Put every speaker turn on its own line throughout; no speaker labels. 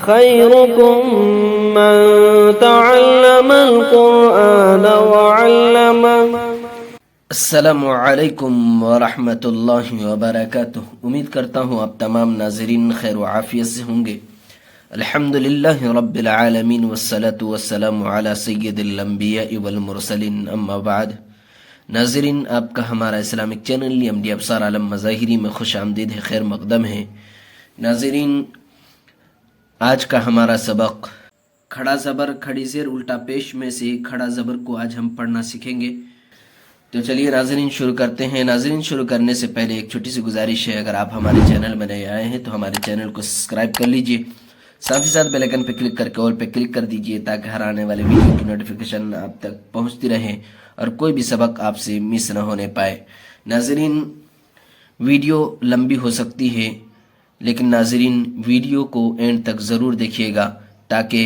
خيركم من تعلم القرآن وعلمه۔
السلام علیکم ورحمۃ اللہ وبرکاتہ۔ امید کرتا ہوں آپ تمام ناظرین خیر و عافیت سے ہوں گے۔ الحمدللہ رب العالمین والصلاة والسلام علی سید الانبیاء والمرسلین، اما بعد۔ ناظرین، آپ کا ہمارا اسلامک چینل MD ابصار عالم مظاہری میں خوش آمدید ہے، خیر مقدم ہے۔ ناظرین، آج کا ہمارا سبق کھڑا زبر کھڑی زیر الٹا پیش میں سے کھڑا زبر کو آج ہم پڑھنا سیکھیں گے۔ تو چلیے ناظرین شروع کرتے ہیں۔ ناظرین، شروع کرنے سے پہلے ایک چھوٹی سی گزارش ہے، اگر آپ ہمارے چینل میں نئے آئے ہیں تو ہمارے چینل کو سبسکرائب کر لیجئے، ساتھ ہی ساتھ بیل آئیکن پہ کلک کر کے آل پہ کلک کر دیجئے تاکہ ہر آنے والے ویڈیو کی نوٹیفیکیشن آپ تک پہنچتی رہے اور کوئی بھی سبق آپ سے مس نہ ہونے پائے۔ ناظرین، ویڈیو لمبی ہو سکتی ہے، لیکن ناظرین ویڈیو کو اینڈ تک ضرور دیکھیے گا تاکہ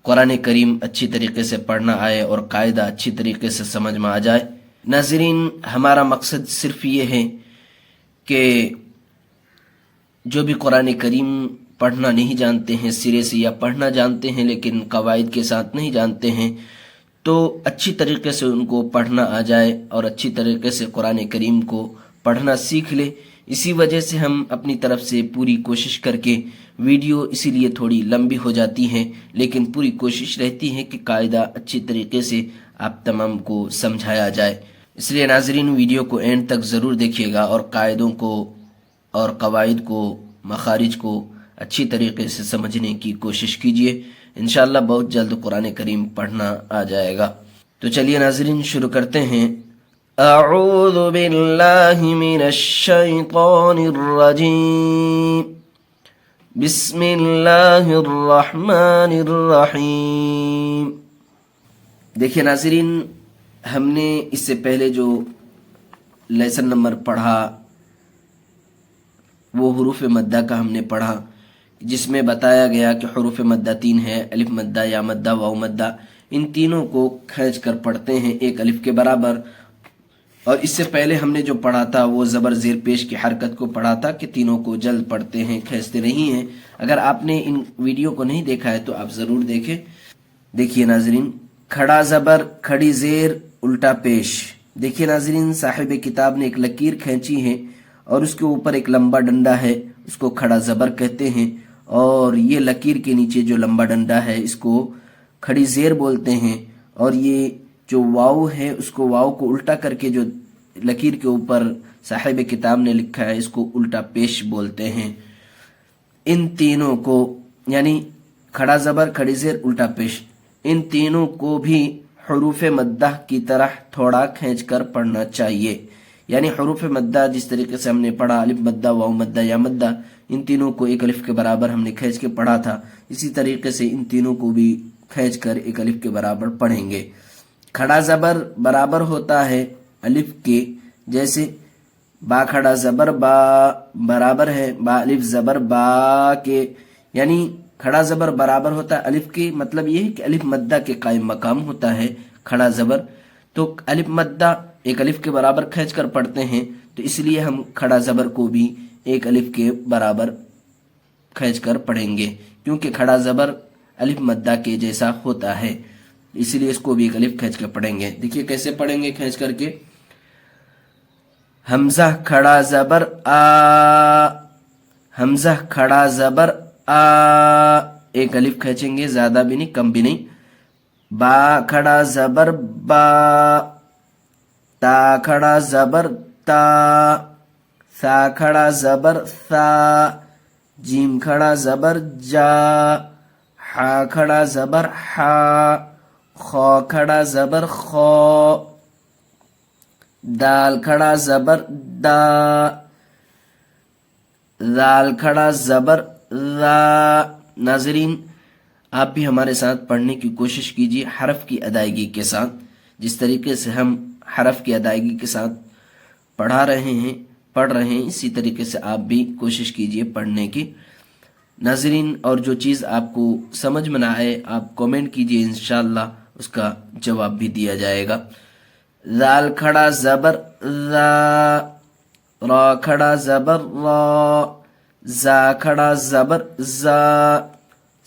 قرآن کریم اچھی طریقے سے پڑھنا آئے اور قاعدہ اچھی طریقے سے سمجھ میں آ جائے۔ ناظرین، ہمارا مقصد صرف یہ ہے کہ جو بھی قرآن کریم پڑھنا نہیں جانتے ہیں سرے سے، یا پڑھنا جانتے ہیں لیکن قواعد کے ساتھ نہیں جانتے ہیں، تو اچھی طریقے سے ان کو پڑھنا آ جائے اور اچھی طریقے سے قرآن کریم کو پڑھنا سیکھ لے۔ اسی وجہ سے ہم اپنی طرف سے پوری کوشش کر کے ویڈیو اسی لیے تھوڑی لمبی ہو جاتی ہے، لیکن پوری کوشش رہتی ہے کہ قاعدہ اچھی طریقے سے آپ تمام کو سمجھایا جائے۔ اس لیے ناظرین ویڈیو کو اینڈ تک ضرور دیکھیے گا اور قاعدوں کو اور قواعد کو، مخارج کو اچھی طریقے سے سمجھنے کی کوشش کیجیے۔ انشاءاللہ بہت جلد قرآن کریم پڑھنا آ جائے گا۔ تو چلیے ناظرین شروع کرتے ہیں۔ اعوذ باللہ من الشیطان الرجیم، بسم اللہ الرحمن الرحیم۔ دیکھیے ناظرین، ہم نے اس سے پہلے جو لیسن نمبر پڑھا وہ حروف مدہ کا ہم نے پڑھا، جس میں بتایا گیا کہ حروف مدہ 3 ہے، الف مدہ، یا مدہ، واو مدہ۔ ان تینوں کو کھینچ کر پڑھتے ہیں ایک الف کے برابر۔ اور اس سے پہلے ہم نے جو پڑھا تھا وہ زبر زیر پیش کی حرکت کو پڑھا تھا کہ تینوں کو جلد پڑھتے ہیں، کھینچتے نہیں ہیں۔ اگر آپ نے ان ویڈیو کو نہیں دیکھا ہے تو آپ ضرور دیکھیں۔ دیکھیے ناظرین، کھڑا زبر کھڑی زیر الٹا پیش۔ دیکھیے ناظرین، صاحب کتاب نے ایک لکیر کھینچی ہے اور اس کے اوپر ایک لمبا ڈنڈا ہے، اس کو کھڑا زبر کہتے ہیں، اور یہ لکیر کے نیچے جو لمبا ڈنڈا ہے اس کو کھڑی زیر بولتے ہیں، اور یہ جو واو ہے اس کو واو کو الٹا کر کے جو لکیر کے اوپر صاحب کتاب نے لکھا ہے اس کو الٹا پیش بولتے ہیں۔ ان تینوں کو، یعنی کھڑا زبر کھڑی زیر الٹا پیش، ان تینوں کو بھی حروف مدہ کی طرح تھوڑا کھینچ کر پڑھنا چاہیے۔ یعنی حروف مدہ جس طریقے سے ہم نے پڑھا، الف مدہ، واو مدہ، یا مدہ، ان تینوں کو ایک الف کے برابر ہم نے کھینچ کے پڑھا تھا، اسی طریقے سے ان تینوں کو بھی کھینچ کر ایک الف کے برابر پڑھیں گے۔ کھڑا زبر برابر ہوتا ہے الف کے، جیسے با کھڑا زبر با برابر ہے با الف زبر با کے، یعنی کھڑا زبر برابر ہوتا ہے الف کے، مطلب یہ ہے کہ الف مدہ کے قائم مقام ہوتا ہے کھڑا زبر، تو الف مدہ ایک الف کے برابر کھینچ کر پڑھتے ہیں، تو اس لیے ہم کھڑا زبر کو بھی ایک الف کے برابر کھینچ کر پڑھیں گے، کیونکہ کھڑا زبر الف مدہ کے جیسا ہوتا ہے، اس لیے اس کو بھی ایک الف کھینچ کر پڑھیں گے۔ دیکھیے کیسے پڑھیں گے کھینچ کر کے۔ حمزہ کھڑا زبر آ، حمزہ کھڑا زبر آ، ایک الف کھینچیں گے، زیادہ بھی نہیں کم بھی نہیں۔ با کھڑا زبر با، تا کھڑا زبر تا، ثا کھڑا زبر ثا، جیم کھڑا زبر جا، حا کھڑا زبر حا، خا کھڑا زبر خا، دال کھڑا زبر دا، ذال کھڑا زبر ذا۔ ناظرین، آپ بھی ہمارے ساتھ پڑھنے کی کوشش کیجیے حرف کی ادائیگی کے ساتھ، جس طریقے سے ہم حرف کی ادائیگی کے ساتھ پڑھ رہے ہیں اسی طریقے سے آپ بھی کوشش کیجیے پڑھنے کی۔ ناظرین، اور جو چیز آپ کو سمجھ میں نہ آئے آپ کومنٹ کیجیے، انشاءاللہ اس کا جواب بھی دیا جائے گا۔ ذال کھڑا زبر ذا، را کھڑا زبر را، زا کھڑا زبر زا،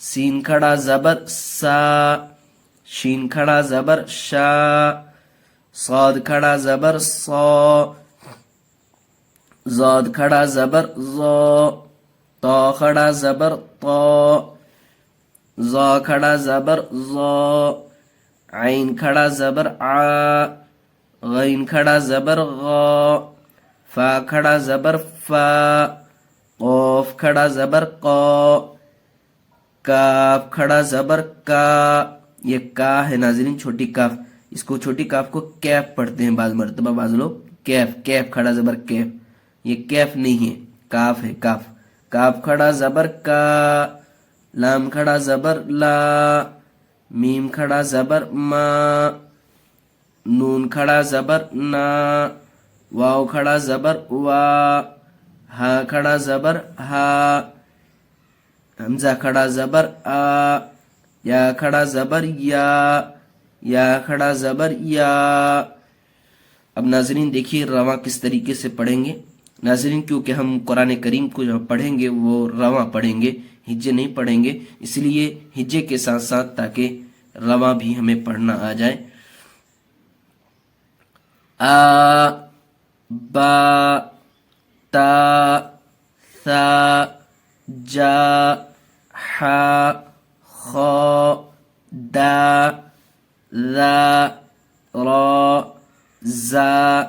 سین کھڑا زبر سا، شین کھڑا زبر شا، صاد کھڑا زبر صا، زاد کھڑا زبر زا، تا کھڑا زبر طا، زا کھڑا زبر زا، عین کھڑا زبر آ، غین کھڑا زبر غا، فا کھڑا زبر فا، قوف کھڑا زبر قا، کاف کھڑا زبر کا، یہ کا ہے ناظرین چھوٹی کاف، اس کو چھوٹی کاف کو کیف پڑھتے ہیں بعض مرتبہ، بعض لوگ کیف، کیف کھڑا زبر کیف، یہ کیف نہیں ہے، کاف ہے کاف، کاف کھڑا زبر کا، لام کھڑا زبر لا، میم کھڑا زبر ما، نون کھڑا زبر نا، واو کھڑا زبر وا، ہا کھڑا زبر ہا، حمزہ کھڑا زبر آ، یا کھڑا زبر یا کھڑا زبر یا۔ اب ناظرین دیکھیے رواں کس طریقے سے پڑھیں گے ناظرین، کیونکہ ہم قرآن کریم کو جو پڑھیں گے وہ رواں پڑھیں گے، ہجے نہیں پڑھیں گے، اس لیے ہجے کے ساتھ ساتھ تاکہ رواں بھی ہمیں پڑھنا آ جائے۔ آ، با، تا، ثا، جا، حا، خا، دا، ذا، را، زا،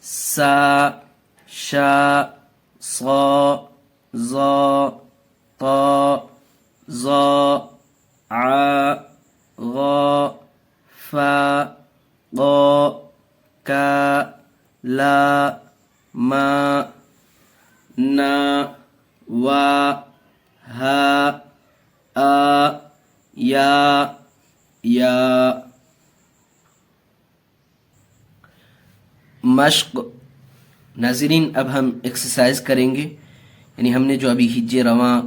سا، شا، صا، ظا، طا، ظا، عا، غا، فا، ضا، کا، لا، ما، نا، وا، ہا، آ، یا۔ مشق ناظرین، اب ہم ایکسرسائز کریں گے، یعنی ہم نے جو ابھی ہجے رواں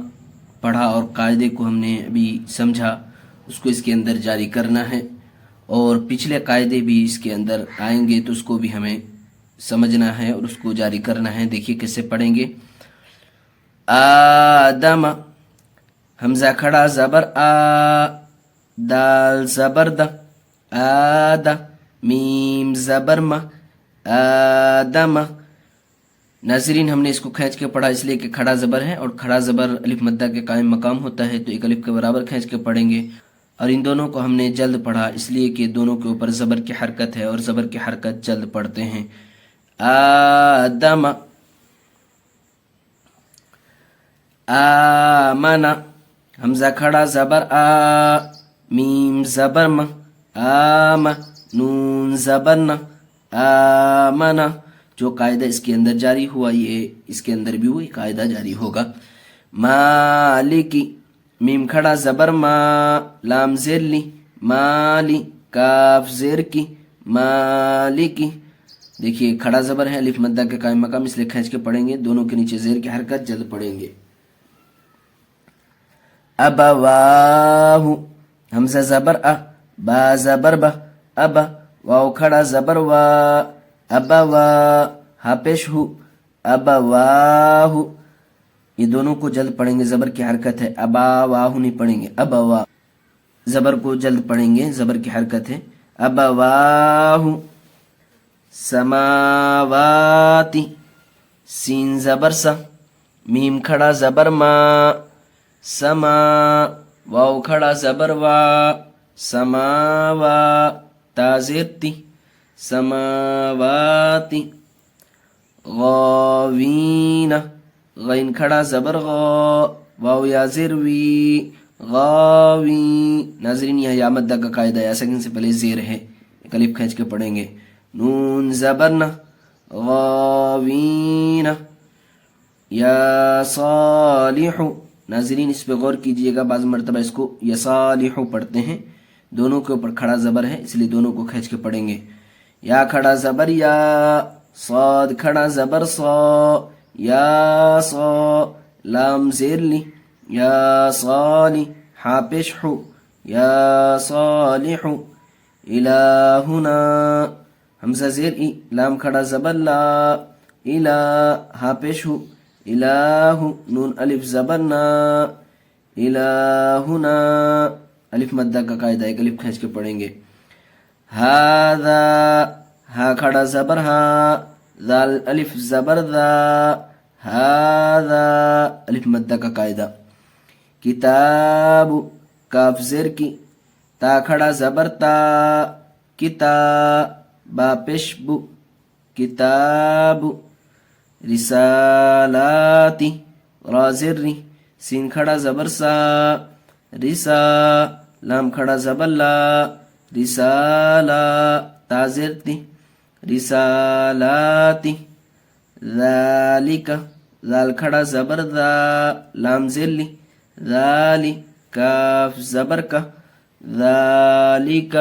پڑھا اور قاعدے کو ہم نے ابھی سمجھا، اس کو اس کے اندر جاری کرنا ہے، اور پچھلے قاعدے بھی اس کے اندر آئیں گے تو اس کو بھی ہمیں سمجھنا ہے اور اس کو جاری کرنا ہے۔ دیکھیے کیسے پڑھیں گے۔ آدم، حمزہ کھڑا زبر آ، دال زبر د، آد، میم زبر م، آدم۔ ناظرین ہم نے اس کو کھینچ کے پڑھا اس لیے کہ کھڑا زبر ہے، اور کھڑا زبر الف مدہ کے قائم مقام ہوتا ہے، تو ایک الف کے برابر کھینچ کے پڑھیں گے، اور ان دونوں کو ہم نے جلد پڑھا اس لیے کہ دونوں کے اوپر زبر کی حرکت ہے، اور زبر کی حرکت جلد پڑھتے ہیں۔ آدم، آمن، حمزہ کھڑا زبر آ، میم زبر م، آم، نون زبر ن، آمن۔ جو قاعدہ اس کے اندر جاری ہوا یہ اس کے اندر بھی وہی قاعدہ جاری ہوگا۔ مالکی، میم کھڑا زبر ما، لام زیر لی، مالی، کاف زیر کی، مالکی۔ دیکھیے کھڑا زبر ہے، الف مدہ کے قائم مقام، اس لیے کھینچ کے پڑھیں گے، دونوں کے نیچے زیر کی حرکت، جلد پڑھیں گے۔ ابواہ، حمزہ زبر ا، با زبر با، اب، واو کھڑا زبر وا، ابوا، ہا پیش ہو، ابواہ۔ یہ دونوں کو جلد پڑھیں گے، زبر کی حرکت ہے، ابا واہ نہیں پڑھیں گے، ابوا، زبر کو جلد پڑھیں گے، زبر کی حرکت ہے، ابواہ۔ سماواتی، سین زبر سا، میم کھڑا زبر ما، سما، واو کھڑا زبر وا، سماوا، تا زیر تی، سماواتی۔ غاوین، غین کھڑا زبر غا، واو یا زیر وی، غاوی۔ ناظرین یہ یا مدہ کا قاعدہ یا سکن سے پہلے زیر ہے، ایک الف کھینچ کے پڑھیں گے۔ نون زبر ن، غاوین۔ یا صالح، ناظرین اس پہ غور کیجئے گا، بعض مرتبہ اس کو یا صالح پڑھتے ہیں، دونوں کے اوپر کھڑا زبر ہے اس لیے دونوں کو کھینچ کے پڑھیں گے۔ یا کھڑا زبر یا، صاد کھڑا زبر صا، یا صا، لام زیر لی، یا صالی، ہا پیش ہو، یا صالح۔ الہنا، حمزہ زیر ای، لام کھڑا زبر لا، الہ، ہا پیش ہو، الہ نون الف زبرنا الہنا الف مدہ کا قاعدہ ایک الف کھینچ کے پڑھیں گے. ہاذا ہا کھڑا زبر ہا ذال الف زبر ذا ہاذا الف مدہ کا قاعدہ. کتاب کاف زیر کی تا کھڑا زبر تا کتا با پیش بو کتاب. رسالاتی را زر ری سین کھڑا زبر سا رسا لام کھڑا زبر لا رسالا تا زر تی رسالاتی. ذالک ذال کھڑا زبر ذا لام زر لی ذالی کاف زبر کا ذالک.